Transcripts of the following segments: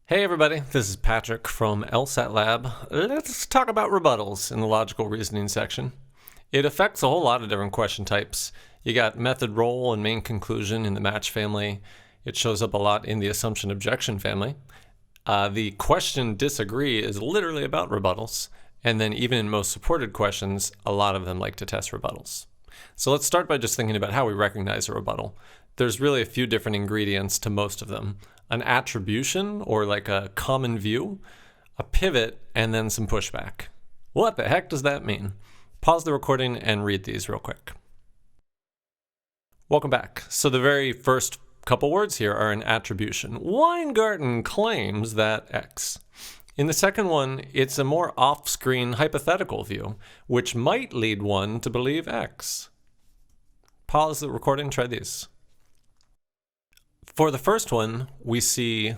Hey everybody, this is Patrick from LSAT Lab. Let's talk about rebuttals in the logical reasoning section. It affects a whole lot of different question types. You got method, role, and main conclusion in the match family. It shows up a lot in the assumption objection family. The question disagree is literally about rebuttals. And then even in most supported questions, a lot of them like to test rebuttals. So let's start by just thinking about how we recognize a rebuttal. There's really a few different ingredients to most of them. An attribution, or like a common view, a pivot, and then some pushback. What the heck does that mean? Pause the recording and read these real quick. Welcome back. So the very first couple words here are an attribution. Weingarten claims that X. In the second one, it's a more off-screen hypothetical view, which might lead one to believe X. Pause the recording, try these. For the first one, we see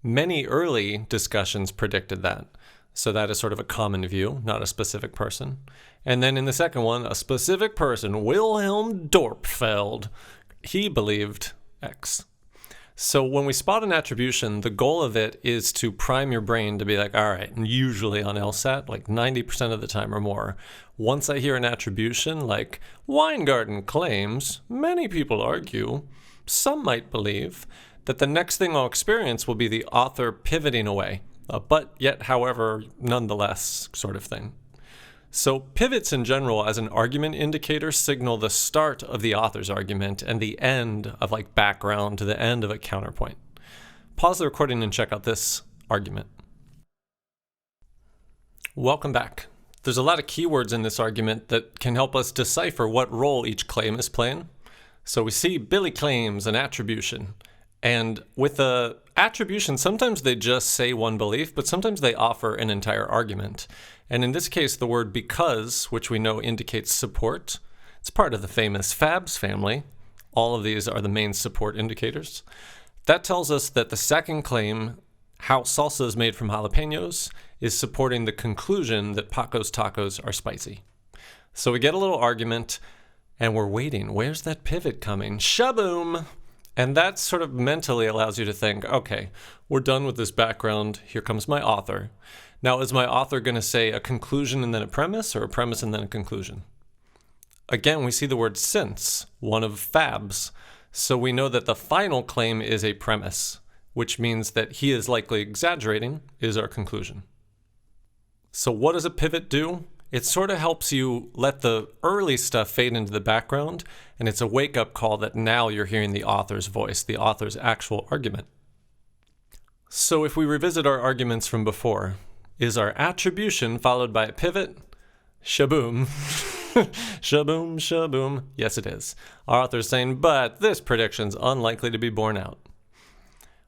many early discussions predicted that. So that is sort of a common view, not a specific person. And then in the second one, a specific person, Wilhelm Dörpfeld, he believed X. So when we spot an attribution, the goal of it is to prime your brain to be like, all right, and usually on LSAT, like 90% of the time or more, once I hear an attribution like Weingarten claims, many people argue, some might believe, that the next thing I'll experience will be the author pivoting away, but yet, however, nonetheless sort of thing. So pivots in general as an argument indicator signal the start of the author's argument and the end of like background to the end of a counterpoint. Pause the recording and check out this argument. Welcome back. There's a lot of keywords in this argument that can help us decipher what role each claim is playing. So we see Billy claims an attribution. And with the attribution, sometimes they just say one belief, but sometimes they offer an entire argument. And in this case, the word because, which we know indicates support, it's part of the famous FABS family. All of these are the main support indicators. That tells us that the second claim, how salsa is made from jalapenos, is supporting the conclusion that Paco's tacos are spicy. So we get a little argument, and we're waiting. Where's that pivot coming? Shaboom! And that sort of mentally allows you to think, okay, we're done with this background. Here comes my author. Now, is my author going to say a conclusion and then a premise, or a premise and then a conclusion? Again, we see the word since, one of fabs. So we know that the final claim is a premise, which means that he is likely exaggerating, is our conclusion. So what does a pivot do? It sort of helps you let the early stuff fade into the background, and it's a wake-up call that now you're hearing the author's voice, the author's actual argument. So if we revisit our arguments from before, is our attribution followed by a pivot? Shaboom. Shaboom, shaboom. Yes, it is. Our author's saying, but this prediction's unlikely to be borne out.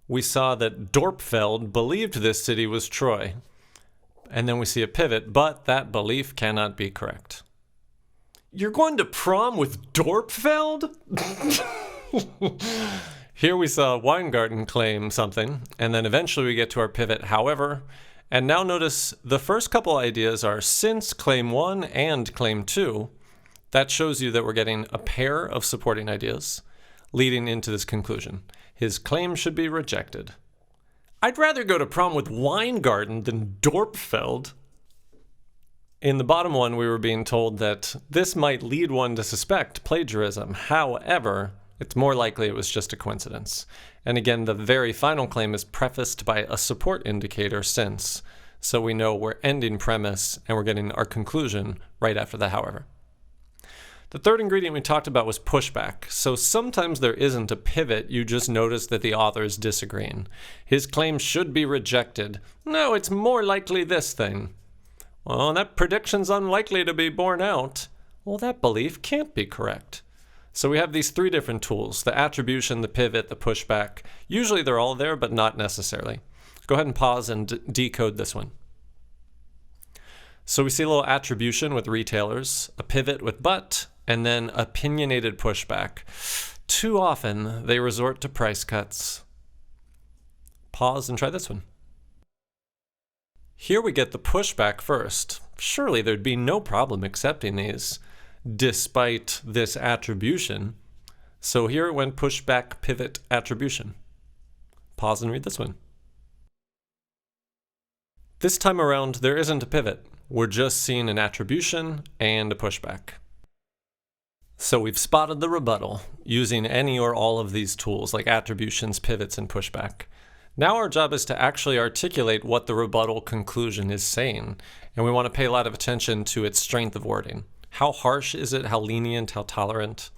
We saw that Dörpfeld believed this city was Troy. And then we see a pivot, but that belief cannot be correct. You're going to prom with Dörpfeld? Here we saw Weingarten claim something, and then eventually we get to our pivot, however. And now notice the first couple ideas are since claim 1 and claim 2. That shows you that we're getting a pair of supporting ideas leading into this conclusion. His claim should be rejected. I'd rather go to prom with Weingarten than Dörpfeld. In the bottom one, we were being told that this might lead one to suspect plagiarism. However, it's more likely it was just a coincidence. And again, the very final claim is prefaced by a support indicator since. So we know we're ending premise and we're getting our conclusion right after the however. The third ingredient we talked about was pushback. So sometimes there isn't a pivot, you just notice that the author is disagreeing. His claim should be rejected. No, it's more likely this thing. Well, that prediction's unlikely to be borne out. Well, that belief can't be correct. So we have these three different tools, the attribution, the pivot, the pushback. Usually they're all there, but not necessarily. Go ahead and pause and decode this one. So we see a little attribution with retailers, a pivot with but, and then opinionated pushback. Too often, they resort to price cuts. Pause and try this one. Here we get the pushback first. Surely there'd be no problem accepting these, despite this attribution. So here it went pushback, pivot, attribution. Pause and read this one. This time around, there isn't a pivot. We're just seeing an attribution and a pushback. So we've spotted the rebuttal using any or all of these tools like attributions, pivots, and pushback. Now our job is to actually articulate what the rebuttal conclusion is saying, and we want to pay a lot of attention to its strength of wording. How harsh is it? How lenient? How tolerant?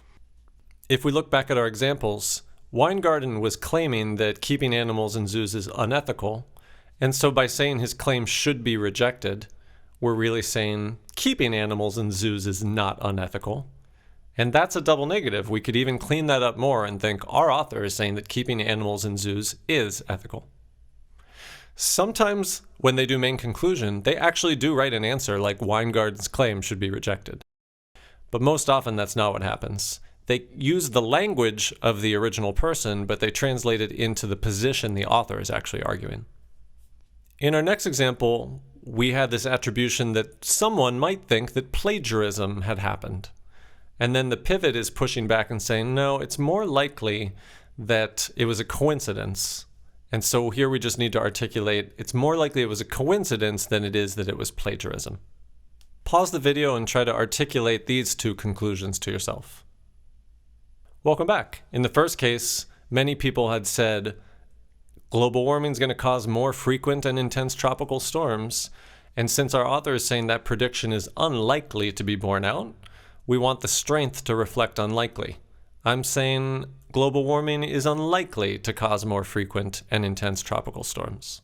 If we look back at our examples, Weingarten was claiming that keeping animals in zoos is unethical, and so by saying his claim should be rejected, we're really saying keeping animals in zoos is not unethical. And that's a double negative. We could even clean that up more and think our author is saying that keeping animals in zoos is ethical. Sometimes when they do main conclusion, they actually do write an answer like Weingarten's claim should be rejected. But most often that's not what happens. They use the language of the original person, but they translate it into the position the author is actually arguing. In our next example, we had this attribution that someone might think that plagiarism had happened. And then the pivot is pushing back and saying, no, it's more likely that it was a coincidence. And so here we just need to articulate, it's more likely it was a coincidence than it is that it was plagiarism. Pause the video and try to articulate these two conclusions to yourself. Welcome back. In the first case, many people had said, global warming is going to cause more frequent and intense tropical storms. And since our author is saying that prediction is unlikely to be borne out, we want the strength to reflect unlikely. I'm saying global warming is unlikely to cause more frequent and intense tropical storms.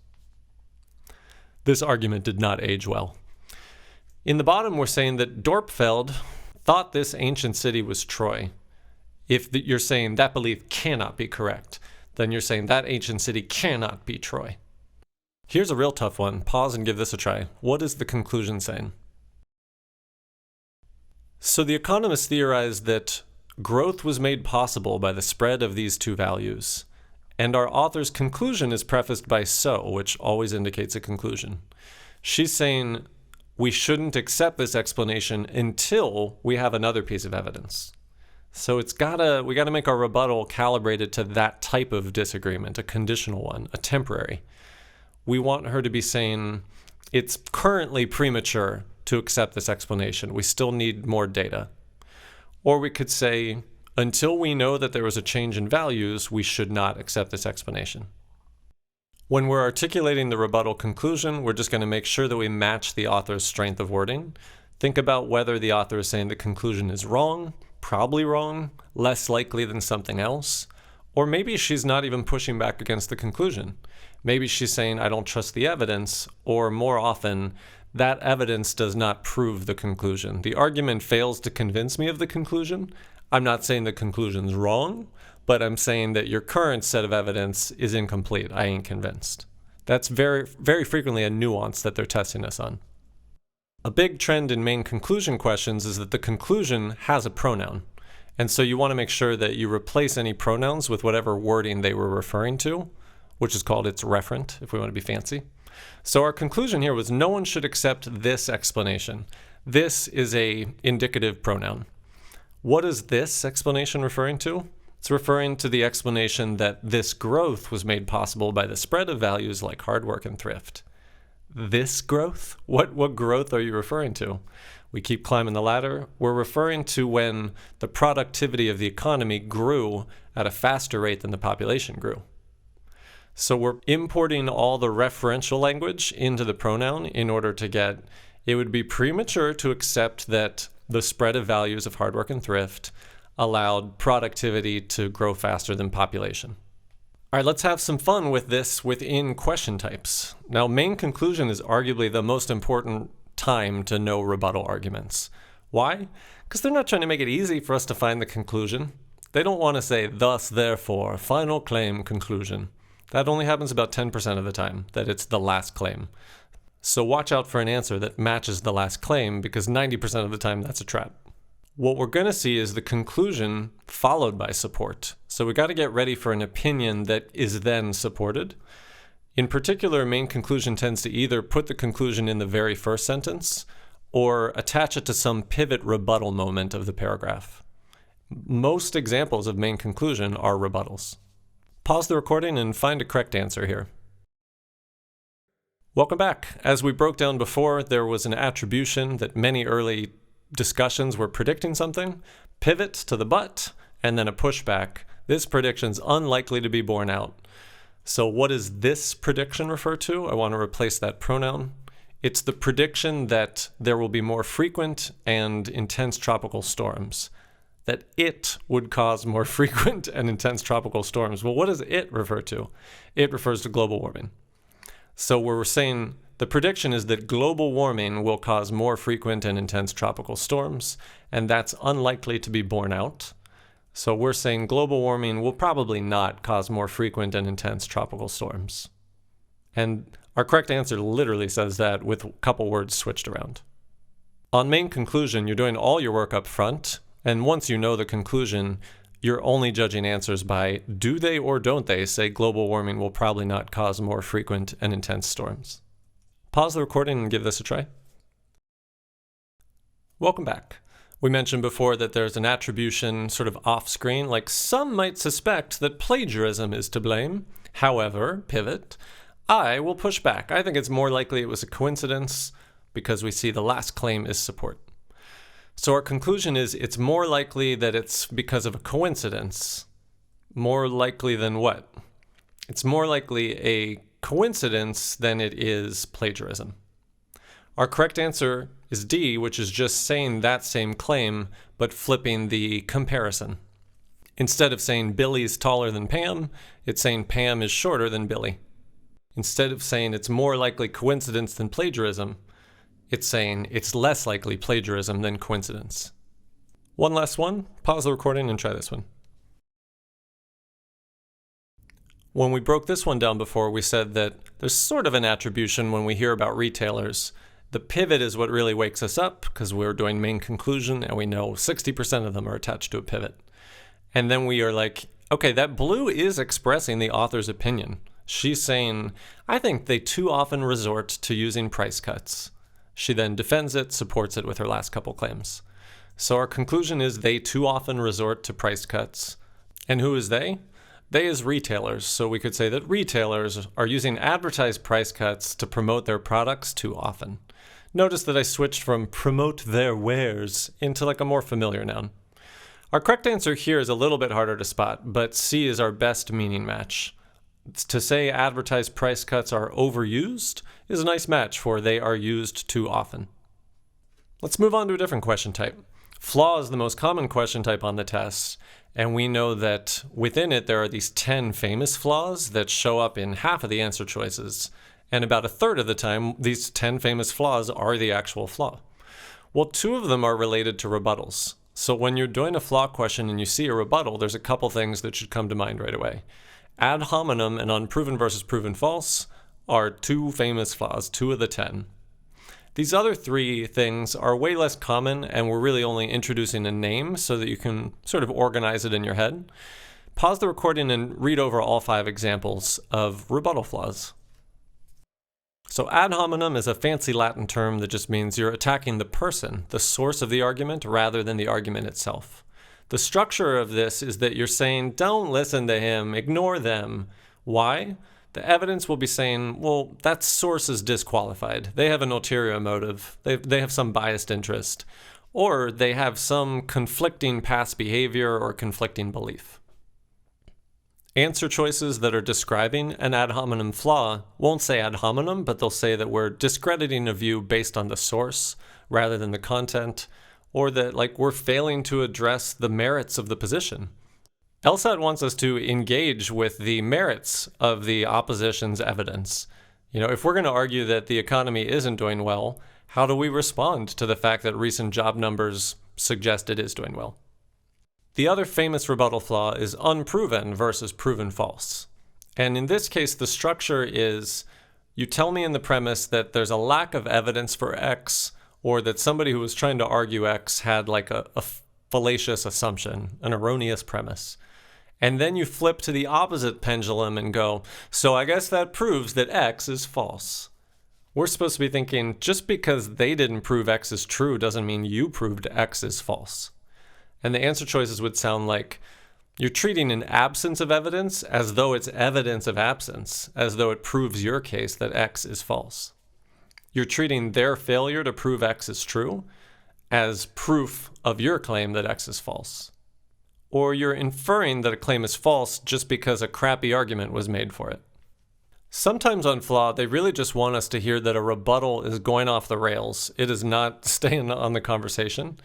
This argument did not age well. In the bottom, we're saying that Dorpfeld thought this ancient city was Troy. If you're saying that belief cannot be correct, then you're saying that ancient city cannot be Troy. Here's a real tough one. Pause and give this a try. What is the conclusion saying? So the economists theorized that growth was made possible by the spread of these two values, and our author's conclusion is prefaced by so, which always indicates a conclusion. She's saying we shouldn't accept this explanation until we have another piece of evidence. So we gotta make our rebuttal calibrated to that type of disagreement, a conditional one, a temporary. We want her to be saying it's currently premature to accept this explanation. We still need more data. Or we could say, until we know that there was a change in values, we should not accept this explanation. When we're articulating the rebuttal conclusion, we're just going to make sure that we match the author's strength of wording. Think about whether the author is saying the conclusion is wrong, probably wrong, less likely than something else, or maybe she's not even pushing back against the conclusion. Maybe she's saying, I don't trust the evidence, or more often, that evidence does not prove the conclusion. The argument fails to convince me of the conclusion. I'm not saying the conclusion's wrong, but I'm saying that your current set of evidence is incomplete. I ain't convinced. That's very, very frequently a nuance that they're testing us on. A big trend in main conclusion questions is that the conclusion has a pronoun. And so you want to make sure that you replace any pronouns with whatever wording they were referring to, which is called its referent, if we want to be fancy. So our conclusion here was no one should accept this explanation. This is a indicative pronoun. What is this explanation referring to? It's referring to the explanation that this growth was made possible by the spread of values like hard work and thrift. This growth? What growth are you referring to? We keep climbing the ladder. We're referring to when the productivity of the economy grew at a faster rate than the population grew. So we're importing all the referential language into the pronoun in order to get, it would be premature to accept that the spread of values of hard work and thrift allowed productivity to grow faster than population. All right, let's have some fun with this within question types. Now, main conclusion is arguably the most important time to know rebuttal arguments. Why? Because they're not trying to make it easy for us to find the conclusion. They don't want to say, thus, therefore, final claim, conclusion. That only happens about 10% of the time, that it's the last claim. So watch out for an answer that matches the last claim, because 90% of the time that's a trap. What we're going to see is the conclusion followed by support. So we got to get ready for an opinion that is then supported. In particular, main conclusion tends to either put the conclusion in the very first sentence or attach it to some pivot rebuttal moment of the paragraph. Most examples of main conclusion are rebuttals. Pause the recording and find a correct answer here. Welcome back. As we broke down before, there was an attribution that many early discussions were predicting something, pivot to the but, and then a pushback. This prediction's unlikely to be borne out. So what does this prediction refer to? I want to replace that pronoun. It's the prediction that there will be more frequent and intense tropical storms. That it would cause more frequent and intense tropical storms. Well, what does it refer to? It refers to global warming. So we're saying the prediction is that global warming will cause more frequent and intense tropical storms, and that's unlikely to be borne out. So we're saying global warming will probably not cause more frequent and intense tropical storms. And our correct answer literally says that with a couple words switched around. On main conclusion, you're doing all your work up front, and once you know the conclusion, you're only judging answers by do they or don't they say global warming will probably not cause more frequent and intense storms. Pause the recording and give this a try. Welcome back. We mentioned before that there's an attribution sort of off-screen, like some might suspect that plagiarism is to blame. However, pivot, I will push back. I think it's more likely it was a coincidence because we see the last claim is support. So our conclusion is it's more likely that it's because of a coincidence. More likely than what? It's more likely a coincidence than it is plagiarism. Our correct answer is D, which is just saying that same claim, but flipping the comparison. Instead of saying Billy's taller than Pam, it's saying Pam is shorter than Billy. Instead of saying it's more likely coincidence than plagiarism, it's saying it's less likely plagiarism than coincidence. One last one. Pause the recording and try this one. When we broke this one down before, we said that there's sort of an attribution when we hear about retailers. The pivot is what really wakes us up because we're doing main conclusion and we know 60% of them are attached to a pivot. And then we are like, okay, that blue is expressing the author's opinion. She's saying, I think they too often resort to using price cuts. She then defends it, supports it with her last couple claims. So our conclusion is they too often resort to price cuts. And who is they? They is retailers. So we could say that retailers are using advertised price cuts to promote their products too often. Notice that I switched from promote their wares into like a more familiar noun. Our correct answer here is a little bit harder to spot, but C is our best meaning match. To say advertised price cuts are overused is a nice match for they are used too often. Let's move on to a different question type. Flaw is the most common question type on the test, and we know that within it there are these 10 famous flaws that show up in half of the answer choices. And about a third of the time, these 10 famous flaws are the actual flaw. Well, 2 of them are related to rebuttals. So when you're doing a flaw question and you see a rebuttal, there's a couple things that should come to mind right away. Ad hominem and unproven versus proven false are 2 famous flaws, 2 of the 10. These other 3 things are way less common, and we're really only introducing a name so that you can sort of organize it in your head. Pause the recording and read over all 5 examples of rebuttal flaws. So ad hominem is a fancy Latin term that just means you're attacking the person, the source of the argument, rather than the argument itself. The structure of this is that you're saying, don't listen to him, ignore them. Why? The evidence will be saying, well, that source is disqualified. They have an ulterior motive. They have some biased interest. Or they have some conflicting past behavior or conflicting belief. Answer choices that are describing an ad hominem flaw won't say ad hominem, but they'll say that we're discrediting a view based on the source rather than the content, or that we're failing to address the merits of the position. LSAT wants us to engage with the merits of the opposition's evidence. If we're going to argue that the economy isn't doing well, how do we respond to the fact that recent job numbers suggest it is doing well? The other famous rebuttal flaw is unproven versus proven false. And in this case, the structure is you tell me in the premise that there's a lack of evidence for X, or that somebody who was trying to argue X had a fallacious assumption, an erroneous premise. And then you flip to the opposite pendulum and go, so I guess that proves that X is false. We're supposed to be thinking, just because they didn't prove X is true doesn't mean you proved X is false. And the answer choices would sound like, You're treating an absence of evidence as though it's evidence of absence, as though it proves your case that X is false. You're treating their failure to prove X is true as proof of your claim that X is false. Or you're inferring that a claim is false just because a crappy argument was made for it. Sometimes on Flaw, they really just want us to hear that a rebuttal is going off the rails. It is not staying on the conversation.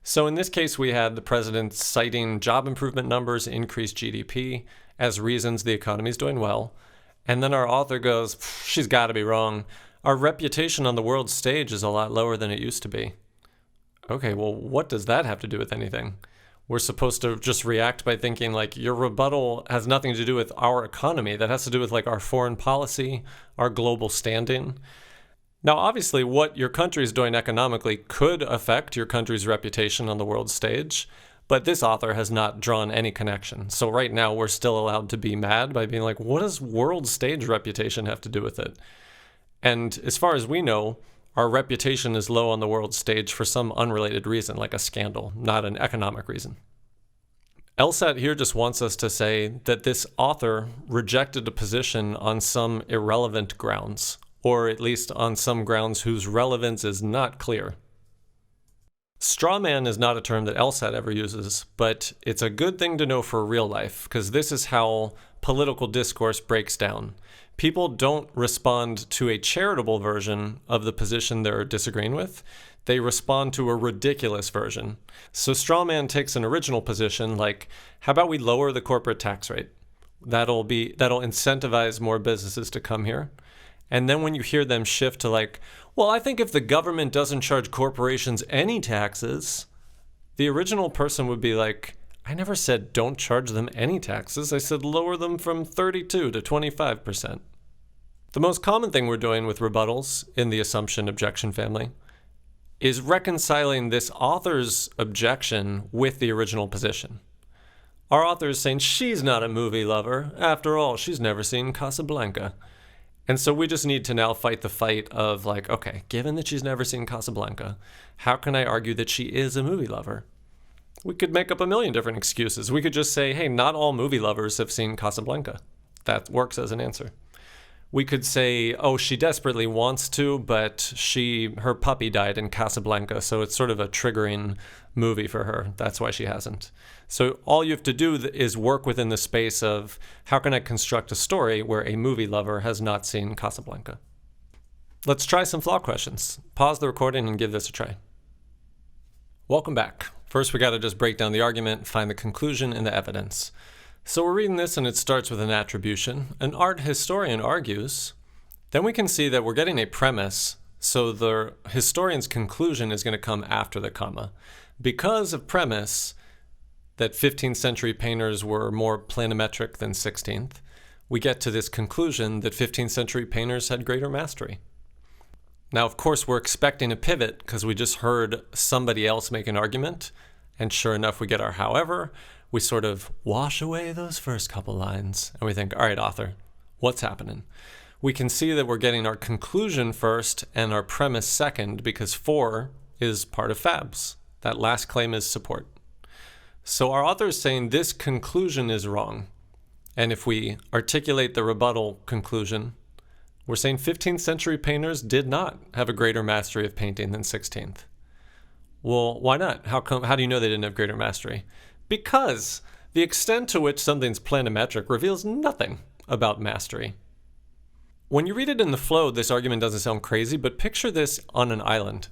So in this case, we had the president citing job improvement numbers, increased GDP, as reasons the economy is doing well. And then our author goes, she's got to be wrong. Our reputation on the world stage is a lot lower than it used to be. Okay, well, what does that have to do with anything? We're supposed to just react by thinking like your rebuttal has nothing to do with our economy. That has to do with like our foreign policy, our global standing. Now, obviously, what your country is doing economically could affect your country's reputation on the world stage, but this author has not drawn any connection. So right now, we're still allowed to be mad by being like, what does world stage reputation have to do with it? And as far as we know, our reputation is low on the world stage for some unrelated reason, like a scandal, not an economic reason. LSAT here just wants us to say that this author rejected a position on some irrelevant grounds, or at least on some grounds whose relevance is not clear. Straw man is not a term that LSAT ever uses, but it's a good thing to know for real life, because this is how political discourse breaks down. People don't respond to a charitable version of the position they're disagreeing with. They respond to a ridiculous version. So straw man takes an original position like, how about we lower the corporate tax rate? That'll incentivize more businesses to come here. And then when you hear them shift to like, well, I think if the government doesn't charge corporations any taxes, the original person would be like, I never said don't charge them any taxes. I said lower them from 32 to 25%. The most common thing we're doing with rebuttals in the assumption objection family is reconciling this author's objection with the original position. Our author is saying she's not a movie lover. After all, she's never seen Casablanca. And so we just need to now fight the fight of like, okay, given that she's never seen Casablanca, how can I argue that she is a movie lover? We could make up a million different excuses. We could just say, hey, not all movie lovers have seen Casablanca. That works as an answer. We could say, oh, she desperately wants to, but her puppy died in Casablanca, so it's sort of a triggering movie for her. That's why she hasn't. So all you have to do is work within the space of how can I construct a story where a movie lover has not seen Casablanca. Let's try some Flaw questions. Pause the recording and give this a try. Welcome back. First, we got to just break down the argument, find the conclusion and the evidence. So we're reading this and it starts with an attribution. An art historian argues. Then we can see that we're getting a premise, so the historian's conclusion is going to come after the comma. Because of premise that 15th century painters were more planimetric than 16th, we get to this conclusion that 15th century painters had greater mastery. Now, of course, we're expecting a pivot because we just heard somebody else make an argument, and sure enough, we get our however. We sort of wash away those first couple lines, and we think, all right, author, what's happening? We can see that we're getting our conclusion first and our premise second because for is part of fabs. That last claim is support. So our author is saying this conclusion is wrong. And if we articulate the rebuttal conclusion, we're saying 15th century painters did not have a greater mastery of painting than 16th. Well, why not? How do you know they didn't have greater mastery? Because the extent to which something's planimetric reveals nothing about mastery. When you read it in the flow, this argument doesn't sound crazy, but picture this on an island.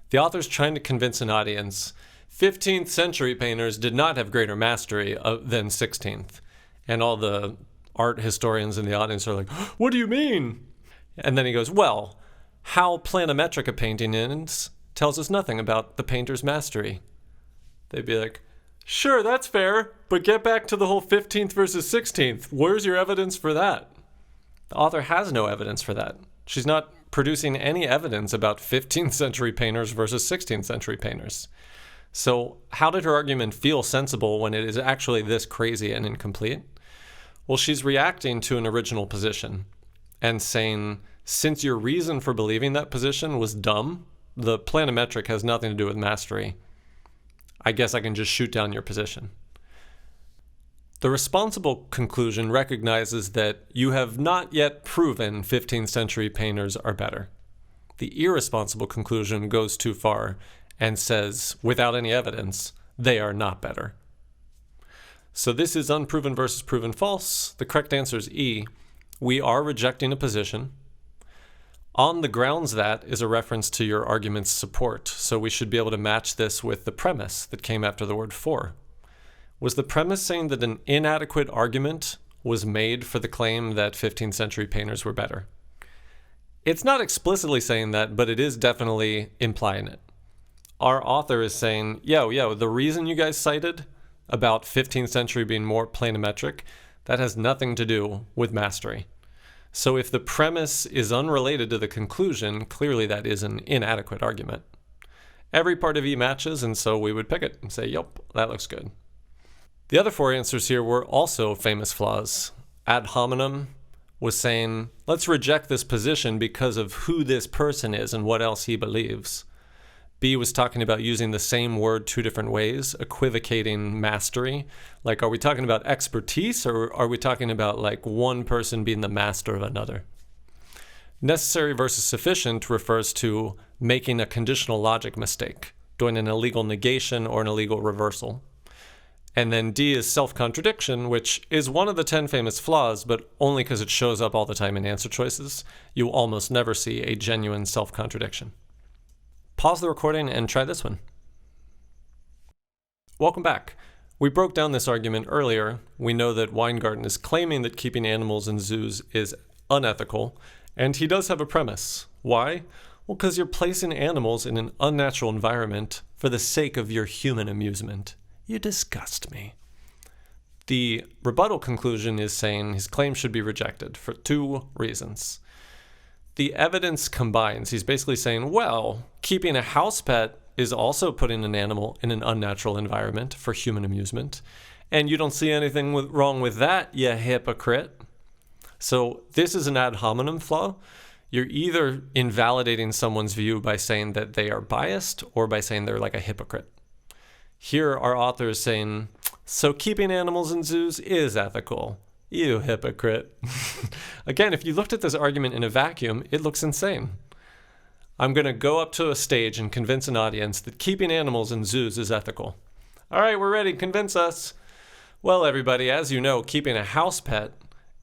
The author's trying to convince an audience 15th century painters did not have greater mastery than 16th. And all the art historians in the audience are like, what do you mean? And then he goes, well, how planimetric a painting is tells us nothing about the painter's mastery. They'd be like, sure, that's fair, but get back to the whole 15th versus 16th. Where's your evidence for that? The author has no evidence for that. She's not producing any evidence about 15th century painters versus 16th century painters. So how did her argument feel sensible when it is actually this crazy and incomplete? Well, she's reacting to an original position and saying, since your reason for believing that position was dumb, the planimetric has nothing to do with mastery, I guess I can just shoot down your position. The responsible conclusion recognizes that you have not yet proven 15th century painters are better. The irresponsible conclusion goes too far and says, without any evidence, they are not better. So this is unproven versus proven false. The correct answer is E. We are rejecting a position. On the grounds that is a reference to your argument's support, so we should be able to match this with the premise that came after the word for. Was the premise saying that an inadequate argument was made for the claim that 15th century painters were better? It's not explicitly saying that, but it is definitely implying it. Our author is saying, the reason you guys cited about 15th century being more planimetric, that has nothing to do with mastery. So if the premise is unrelated to the conclusion, clearly that is an inadequate argument. Every part of E matches, and so we would pick it and say, yep, that looks good. The other four answers here were also famous flaws. Ad hominem was saying, let's reject this position because of who this person is and what else he believes. B was talking about using the same word two different ways, equivocating mastery. Like, are we talking about expertise, or are we talking about like one person being the master of another? Necessary versus sufficient refers to making a conditional logic mistake, doing an illegal negation or an illegal reversal. And then D is self-contradiction, which is one of the 10 famous flaws, but only because it shows up all the time in answer choices. You almost never see a genuine self-contradiction. Pause the recording and try this one. Welcome back. We broke down this argument earlier. We know that Weingarten is claiming that keeping animals in zoos is unethical, and he does have a premise. Why? Well, because you're placing animals in an unnatural environment for the sake of your human amusement. You disgust me. The rebuttal conclusion is saying his claim should be rejected for two reasons. The evidence combines. He's basically saying, well, keeping a house pet is also putting an animal in an unnatural environment for human amusement, and you don't see anything wrong with that, you hypocrite. So this is an ad hominem flaw. You're either invalidating someone's view by saying that they are biased or by saying they're like a hypocrite. Here, our author is saying, so keeping animals in zoos is ethical. You hypocrite. Again, if you looked at this argument in a vacuum, it looks insane. I'm going to go up to a stage and convince an audience that keeping animals in zoos is ethical. All right, we're ready. Convince us. Well, everybody, as you know, keeping a house pet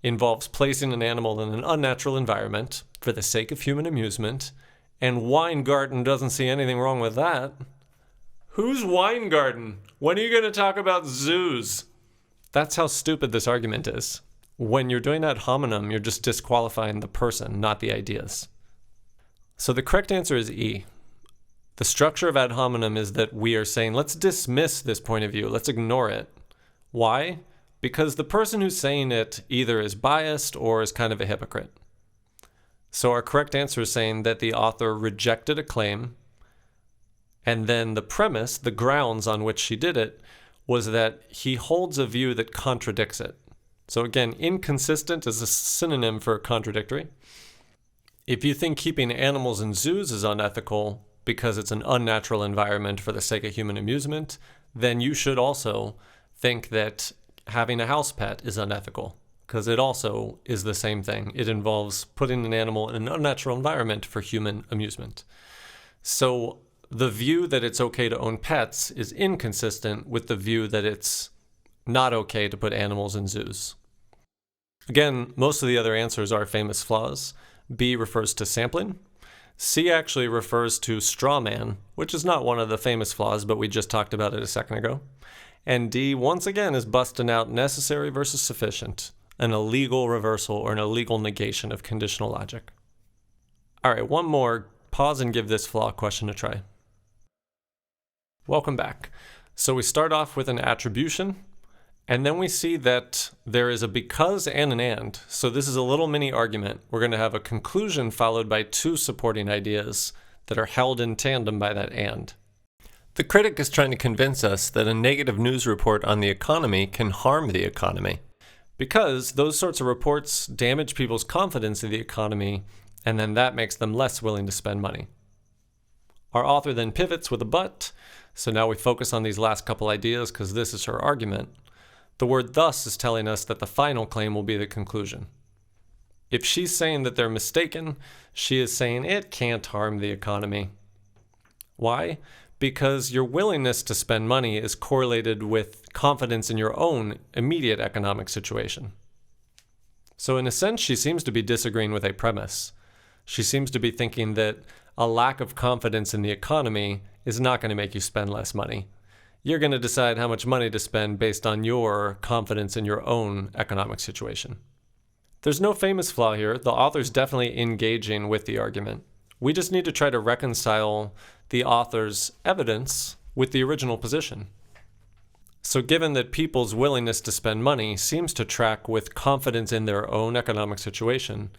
involves placing an animal in an unnatural environment for the sake of human amusement, and Weingarten doesn't see anything wrong with that. Who's Weingarten? When are you going to talk about zoos? That's how stupid this argument is. When you're doing ad hominem, you're just disqualifying the person, not the ideas. So the correct answer is E. The structure of ad hominem is that we are saying, let's dismiss this point of view. Let's ignore it. Why? Because the person who's saying it either is biased or is kind of a hypocrite. So our correct answer is saying that the author rejected a claim, and then the premise, the grounds on which she did it, was that he holds a view that contradicts it. So again, inconsistent is a synonym for contradictory. If you think keeping animals in zoos is unethical because it's an unnatural environment for the sake of human amusement, then you should also think that having a house pet is unethical, because it also is the same thing. It involves putting an animal in an unnatural environment for human amusement. So the view that it's okay to own pets is inconsistent with the view that it's not okay to put animals in zoos. Again, most of the other answers are famous flaws. B refers to sampling. C actually refers to straw man, which is not one of the famous flaws, but we just talked about it a second ago. And D, once again, is busting out necessary versus sufficient, an illegal reversal or an illegal negation of conditional logic. All right, one more. Pause and give this flaw question a try. Welcome back. So we start off with an attribution, and then we see that there is a because and an and. So this is a little mini argument. We're going to have a conclusion followed by two supporting ideas that are held in tandem by that and. The critic is trying to convince us that a negative news report on the economy can harm the economy, because those sorts of reports damage people's confidence in the economy, and then that makes them less willing to spend money. Our author then pivots with a but, so now we focus on these last couple ideas because this is her argument. The word thus is telling us that the final claim will be the conclusion. If she's saying that they're mistaken, she is saying it can't harm the economy. Why? Because your willingness to spend money is correlated with confidence in your own immediate economic situation. So in a sense, she seems to be disagreeing with a premise. She seems to be thinking that a lack of confidence in the economy is not going to make you spend less money. You're going to decide how much money to spend based on your confidence in your own economic situation. There's no famous flaw here. The author's definitely engaging with the argument. We just need to try to reconcile the author's evidence with the original position. So given that people's willingness to spend money seems to track with confidence in their own economic situation,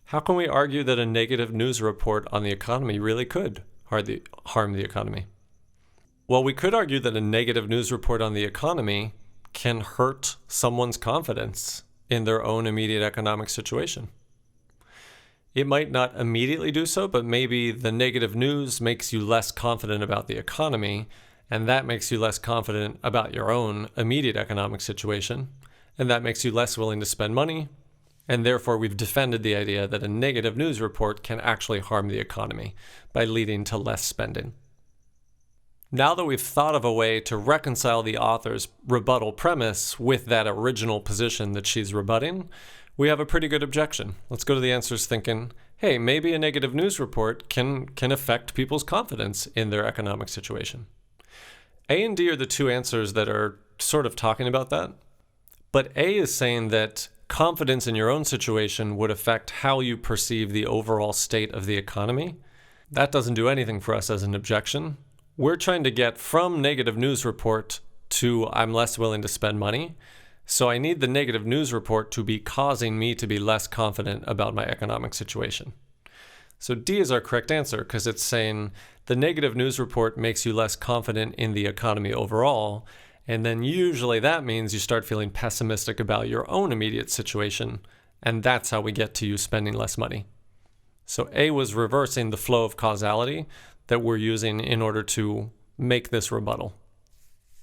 how can we argue that a negative news report on the economy really could harm the economy? Well, we could argue that a negative news report on the economy can hurt someone's confidence in their own immediate economic situation. It might not immediately do so, but maybe the negative news makes you less confident about the economy, and that makes you less confident about your own immediate economic situation, and that makes you less willing to spend money, and therefore we've defended the idea that a negative news report can actually harm the economy by leading to less spending. Now that we've thought of a way to reconcile the author's rebuttal premise with that original position that she's rebutting, we have a pretty good objection. Let's go to the answers thinking, hey, maybe a negative news report can affect people's confidence in their economic situation. A and D are the two answers that are sort of talking about that. But A is saying that confidence in your own situation would affect how you perceive the overall state of the economy. That doesn't do anything for us as an objection. We're trying to get from negative news report to I'm less willing to spend money. So I need the negative news report to be causing me to be less confident about my economic situation. So D is our correct answer because it's saying the negative news report makes you less confident in the economy overall. And then usually that means you start feeling pessimistic about your own immediate situation. And that's how we get to you spending less money. So A was reversing the flow of causality that we're using in order to make this rebuttal.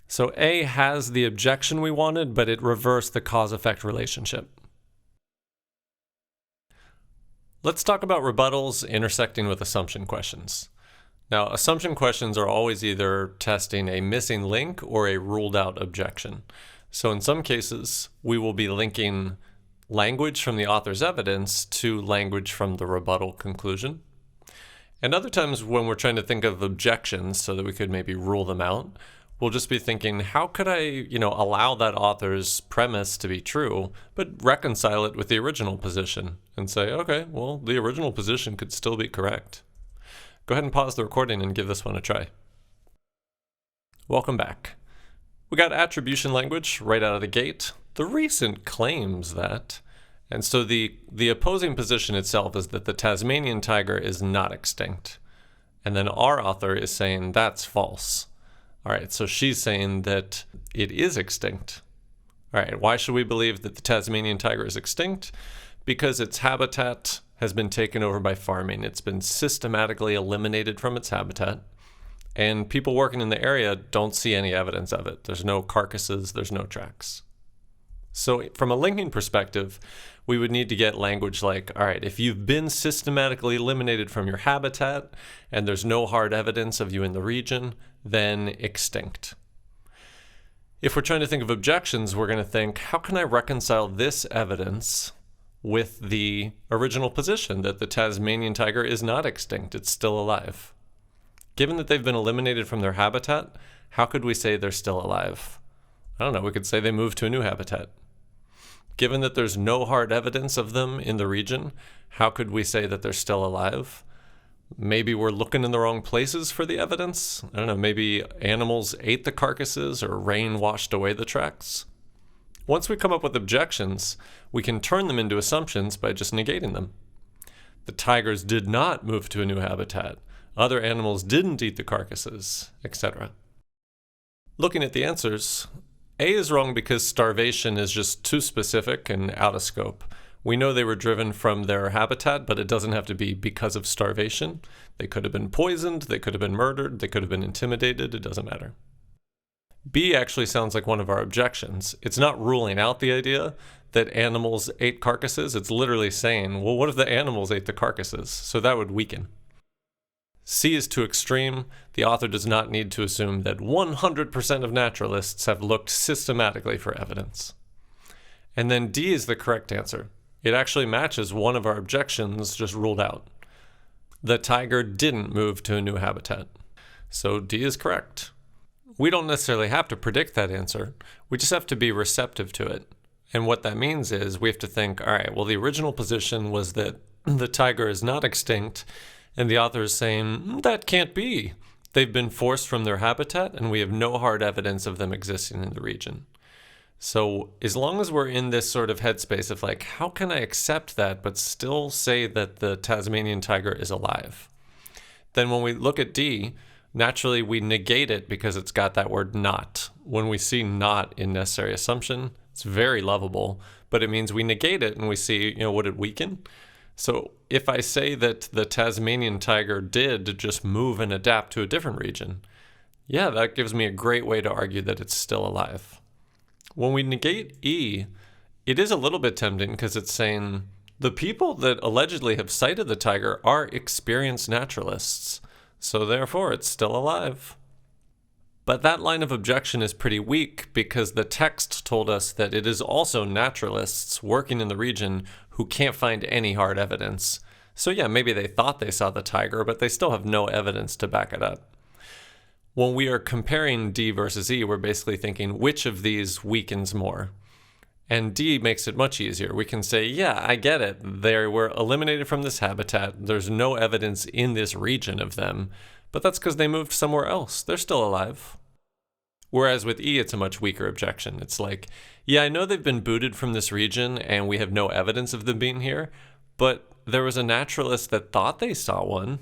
So A has the objection we wanted, but it reversed the cause-effect relationship. Let's talk about rebuttals intersecting with assumption questions. Now, assumption questions are always either testing a missing link or a ruled out objection. So in some cases, we will be linking language from the author's evidence to language from the rebuttal conclusion. And other times when we're trying to think of objections so that we could maybe rule them out, we'll just be thinking, how could I, allow that author's premise to be true, but reconcile it with the original position and say, okay, well, the original position could still be correct. Go ahead and pause the recording and give this one a try. Welcome back. We got attribution language right out of the gate. The recent claims that, and so the opposing position itself is that the Tasmanian tiger is not extinct. And then our author is saying that's false. All right, so she's saying that it is extinct. All right, why should we believe that the Tasmanian tiger is extinct? Because its habitat has been taken over by farming. It's been systematically eliminated from its habitat. And people working in the area don't see any evidence of it. There's no carcasses, there's no tracks. So from a linking perspective, we would need to get language like, all right, if you've been systematically eliminated from your habitat and there's no hard evidence of you in the region, then extinct. If we're trying to think of objections, we're going to think, how can I reconcile this evidence with the original position that the Tasmanian tiger is not extinct, it's still alive? Given that they've been eliminated from their habitat, how could we say they're still alive? I don't know, we could say they moved to a new habitat. Given that there's no hard evidence of them in the region, how could we say that they're still alive? Maybe we're looking in the wrong places for the evidence. I don't know, maybe animals ate the carcasses or rain washed away the tracks. Once we come up with objections, we can turn them into assumptions by just negating them. The tigers did not move to a new habitat. Other animals didn't eat the carcasses, etc. Looking at the answers, A is wrong because starvation is just too specific and out of scope. We know they were driven from their habitat, but it doesn't have to be because of starvation. They could have been poisoned, they could have been murdered, they could have been intimidated, it doesn't matter. B actually sounds like one of our objections. It's not ruling out the idea that animals ate carcasses. It's literally saying, well, what if the animals ate the carcasses? So that would weaken. C is too extreme. The author does not need to assume that 100% of naturalists have looked systematically for evidence. And then D is the correct answer. It actually matches one of our objections just ruled out. The tiger didn't move to a new habitat. So D is correct. We don't necessarily have to predict that answer. We just have to be receptive to it. And what that means is we have to think, all right, well, the original position was that the tiger is not extinct, and the author is saying, that can't be. They've been forced from their habitat, and we have no hard evidence of them existing in the region. So as long as we're in this sort of headspace of like, how can I accept that but still say that the Tasmanian tiger is alive? Then when we look at D, naturally we negate it because it's got that word not. When we see not in necessary assumption, it's very lovable, but it means we negate it and we see, would it weaken? So if I say that the Tasmanian tiger did just move and adapt to a different region, yeah, that gives me a great way to argue that it's still alive. When we negate E, it is a little bit tempting because it's saying the people that allegedly have sighted the tiger are experienced naturalists, so therefore it's still alive. But that line of objection is pretty weak because the text told us that it is also naturalists working in the region who can't find any hard evidence. So yeah, maybe they thought they saw the tiger, but they still have no evidence to back it up. When we are comparing D versus E, we're basically thinking which of these weakens more. And D makes it much easier. We can say, yeah, I get it. They were eliminated from this habitat. There's no evidence in this region of them, but that's because they moved somewhere else. They're still alive. Whereas with E, it's a much weaker objection. It's like, yeah, I know they've been booted from this region and we have no evidence of them being here, but there was a naturalist that thought they saw one.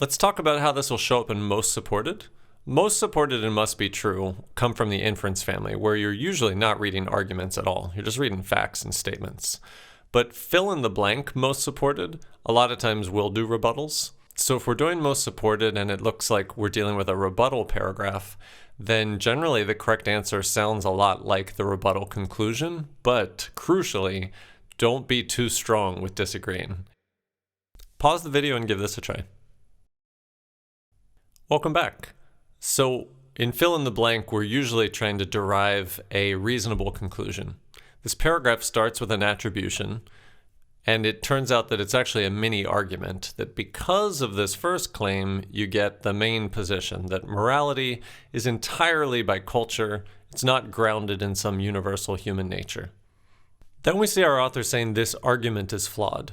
Let's talk about how this will show up in most supported. Most supported and must be true come from the inference family, where you're usually not reading arguments at all. You're just reading facts and statements. But fill in the blank most supported, a lot of times we'll do rebuttals. So if we're doing most supported and it looks like we're dealing with a rebuttal paragraph, then generally the correct answer sounds a lot like the rebuttal conclusion, but crucially, don't be too strong with disagreeing. Pause the video and give this a try. Welcome back. So in fill in the blank, we're usually trying to derive a reasonable conclusion. This paragraph starts with an attribution, and it turns out that it's actually a mini argument, that because of this first claim, you get the main position, that morality is entirely by culture, it's not grounded in some universal human nature. Then we see our author saying this argument is flawed.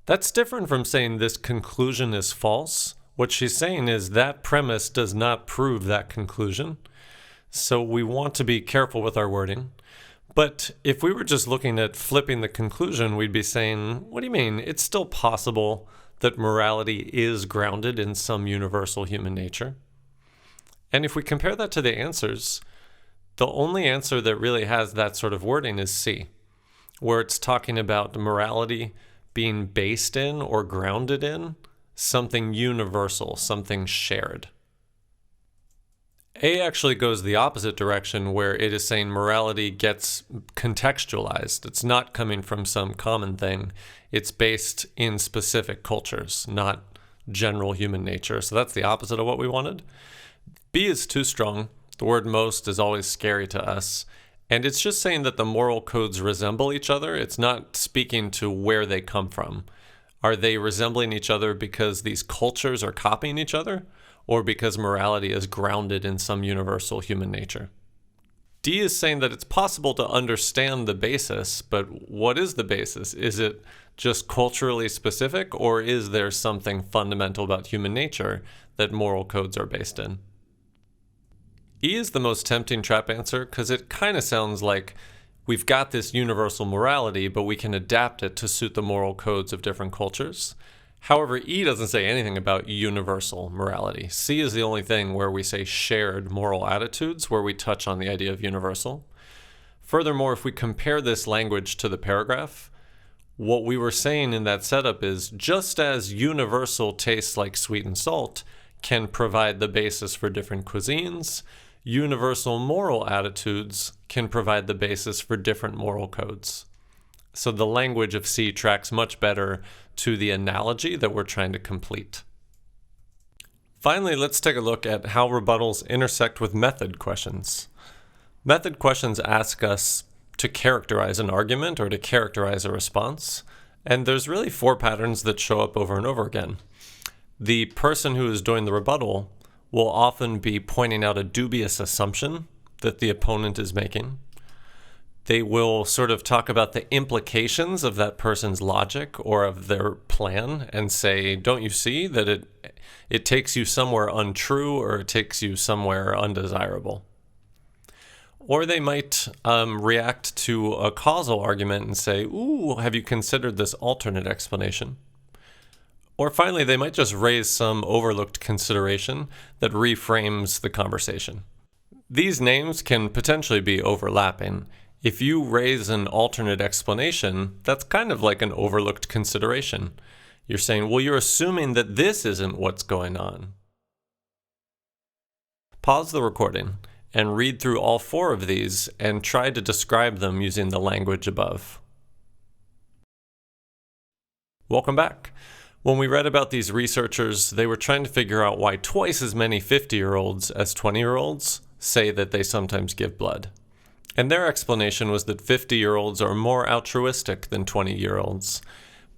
That's different from saying this conclusion is false. What she's saying is that premise does not prove that conclusion. So we want to be careful with our wording. But if we were just looking at flipping the conclusion, we'd be saying, what do you mean? It's still possible that morality is grounded in some universal human nature. And if we compare that to the answers, the only answer that really has that sort of wording is C, where it's talking about morality being based in or grounded in something universal, something shared. A actually goes the opposite direction, where it is saying morality gets contextualized. It's not coming from some common thing. It's based in specific cultures, not general human nature. So that's the opposite of what we wanted. B is too strong. The word most is always scary to us. And it's just saying that the moral codes resemble each other. It's not speaking to where they come from. Are they resembling each other because these cultures are copying each other, or because morality is grounded in some universal human nature? D is saying that it's possible to understand the basis, but what is the basis? Is it just culturally specific, or is there something fundamental about human nature that moral codes are based in? E is the most tempting trap answer because it kind of sounds like we've got this universal morality, but we can adapt it to suit the moral codes of different cultures. However, E doesn't say anything about universal morality. C is the only thing where we say shared moral attitudes, where we touch on the idea of universal. Furthermore, if we compare this language to the paragraph, what we were saying in that setup is just as universal tastes like sweet and salt, can provide the basis for different cuisines. Universal moral attitudes can provide the basis for different moral codes. So the language of C tracks much better to the analogy that we're trying to complete. Finally, let's take a look at how rebuttals intersect with method questions. Method questions ask us to characterize an argument or to characterize a response, and there's really 4 patterns that show up over and over again. The person who is doing the rebuttal will often be pointing out a dubious assumption that the opponent is making. They will sort of talk about the implications of that person's logic or of their plan and say, don't you see that it takes you somewhere untrue or it takes you somewhere undesirable? Or they might react to a causal argument and say, ooh, have you considered this alternate explanation? Or finally, they might just raise some overlooked consideration that reframes the conversation. These names can potentially be overlapping. If you raise an alternate explanation, that's kind of like an overlooked consideration. You're saying, well, you're assuming that this isn't what's going on. Pause the recording and read through all 4 of these and try to describe them using the language above. Welcome back. When we read about these researchers, they were trying to figure out why twice as many 50-year-olds as 20-year-olds say that they sometimes give blood. And their explanation was that 50-year-olds are more altruistic than 20-year-olds.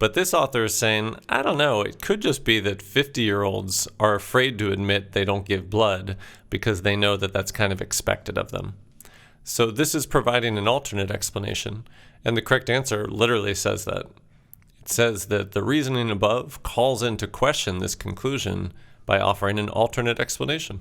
But this author is saying, I don't know, it could just be that 50-year-olds are afraid to admit they don't give blood because they know that that's kind of expected of them. So this is providing an alternate explanation, and the correct answer literally says that. It says that the reasoning above calls into question this conclusion by offering an alternate explanation.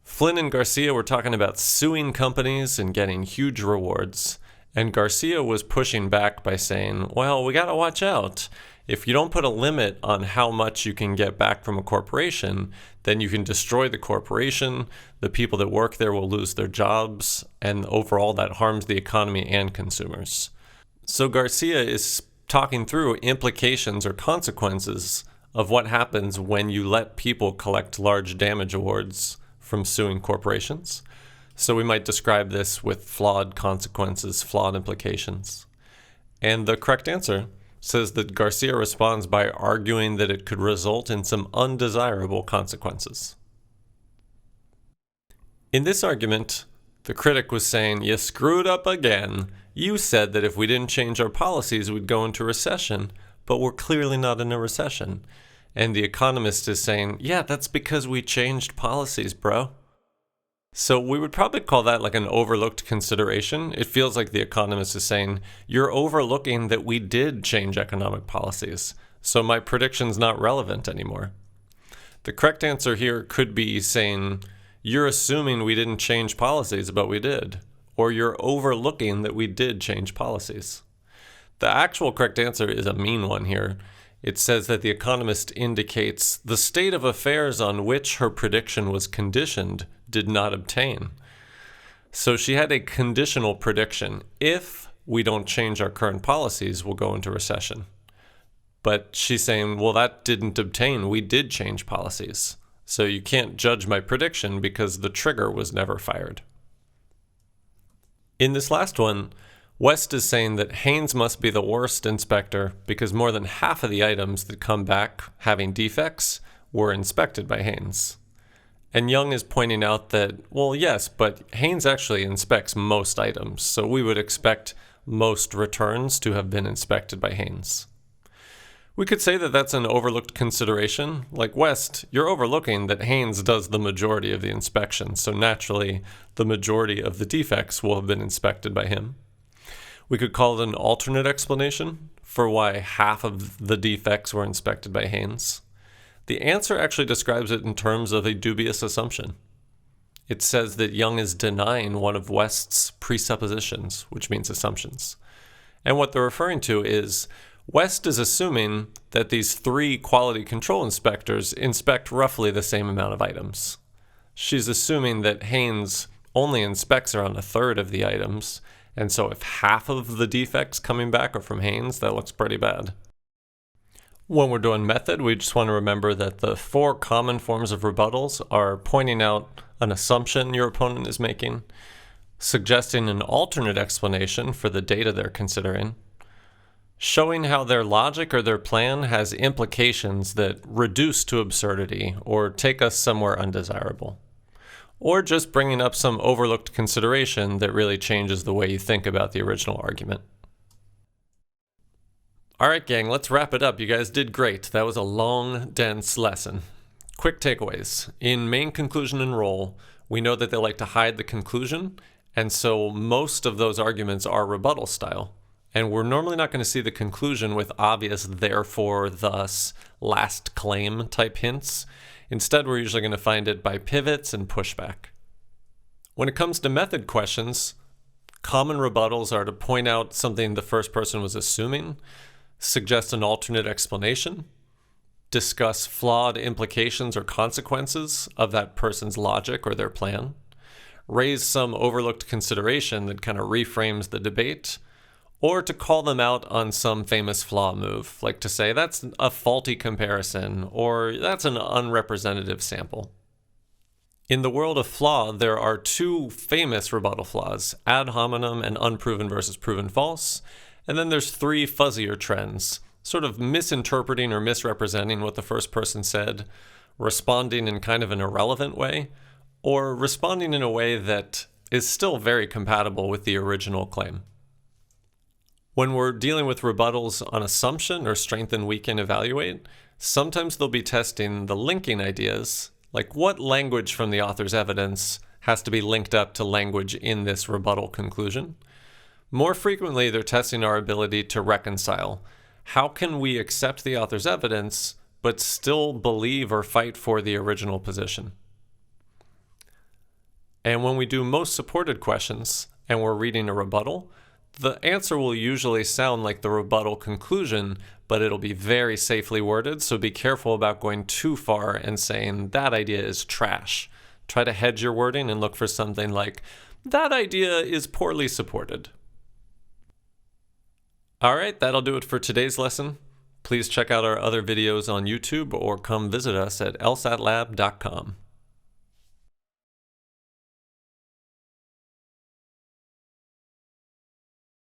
Flynn and Garcia were talking about suing companies and getting huge rewards. And Garcia was pushing back by saying, well, we got to watch out. If you don't put a limit on how much you can get back from a corporation, then you can destroy the corporation, the people that work there will lose their jobs, and overall that harms the economy and consumers. So Garcia is talking through implications or consequences of what happens when you let people collect large damage awards from suing corporations. So we might describe this with flawed consequences, flawed implications. And the correct answer says that Garcia responds by arguing that it could result in some undesirable consequences. In this argument, the critic was saying, you screwed up again. You said that if we didn't change our policies, we'd go into recession, but we're clearly not in a recession. And the economist is saying, yeah, that's because we changed policies, bro. So we would probably call that like an overlooked consideration. It feels like the economist is saying, you're overlooking that we did change economic policies, so my prediction's not relevant anymore. The correct answer here could be saying, you're assuming we didn't change policies, but we did. Or you're overlooking that we did change policies. The actual correct answer is a mean one here. It says that the economist indicates the state of affairs on which her prediction was conditioned did not obtain. So she had a conditional prediction. If we don't change our current policies, we'll go into recession. But she's saying, well, that didn't obtain. We did change policies. So you can't judge my prediction because the trigger was never fired. In this last one, West is saying that Haynes must be the worst inspector because more than half of the items that come back having defects were inspected by Haynes. And Young is pointing out that, well, yes, but Haynes actually inspects most items, so we would expect most returns to have been inspected by Haynes. We could say that that's an overlooked consideration. Like West, you're overlooking that Haynes does the majority of the inspection, so naturally the majority of the defects will have been inspected by him. We could call it an alternate explanation for why half of the defects were inspected by Haynes. The answer actually describes it in terms of a dubious assumption. It says that Young is denying one of West's presuppositions, which means assumptions. And what they're referring to is West is assuming that these 3 quality control inspectors inspect roughly the same amount of items. She's assuming that Haynes only inspects around a third of the items, and so if half of the defects coming back are from Haynes, that looks pretty bad. When we're doing method, we just want to remember that the 4 common forms of rebuttals are pointing out an assumption your opponent is making, suggesting an alternate explanation for the data they're considering, showing how their logic or their plan has implications that reduce to absurdity or take us somewhere undesirable, or just bringing up some overlooked consideration that really changes the way you think about the original argument. All right, gang, let's wrap it up. You guys did great. That was a long, dense lesson. Quick takeaways. In main, conclusion, and role, we know that they like to hide the conclusion, and so most of those arguments are rebuttal style. And we're normally not going to see the conclusion with obvious therefore, thus, last claim type hints. Instead, we're usually going to find it by pivots and pushback. When it comes to method questions, common rebuttals are to point out something the first person was assuming, suggest an alternate explanation, discuss flawed implications or consequences of that person's logic or their plan, raise some overlooked consideration that kind of reframes the debate, or to call them out on some famous flaw move, like to say that's a faulty comparison or that's an unrepresentative sample. In the world of flaw, there are 2 famous rebuttal flaws, ad hominem and unproven versus proven false. And then there's 3 fuzzier trends, sort of misinterpreting or misrepresenting what the first person said, responding in kind of an irrelevant way, or responding in a way that is still very compatible with the original claim. When we're dealing with rebuttals on assumption or strengthen, weaken, evaluate, sometimes they'll be testing the linking ideas, like what language from the author's evidence has to be linked up to language in this rebuttal conclusion. More frequently, they're testing our ability to reconcile. How can we accept the author's evidence, but still believe or fight for the original position? And when we do most supported questions, and we're reading a rebuttal, the answer will usually sound like the rebuttal conclusion, but it'll be very safely worded, so be careful about going too far and saying that idea is trash. Try to hedge your wording and look for something like, that idea is poorly supported. All right, that'll do it for today's lesson. Please check out our other videos on YouTube or come visit us at lsatlab.com.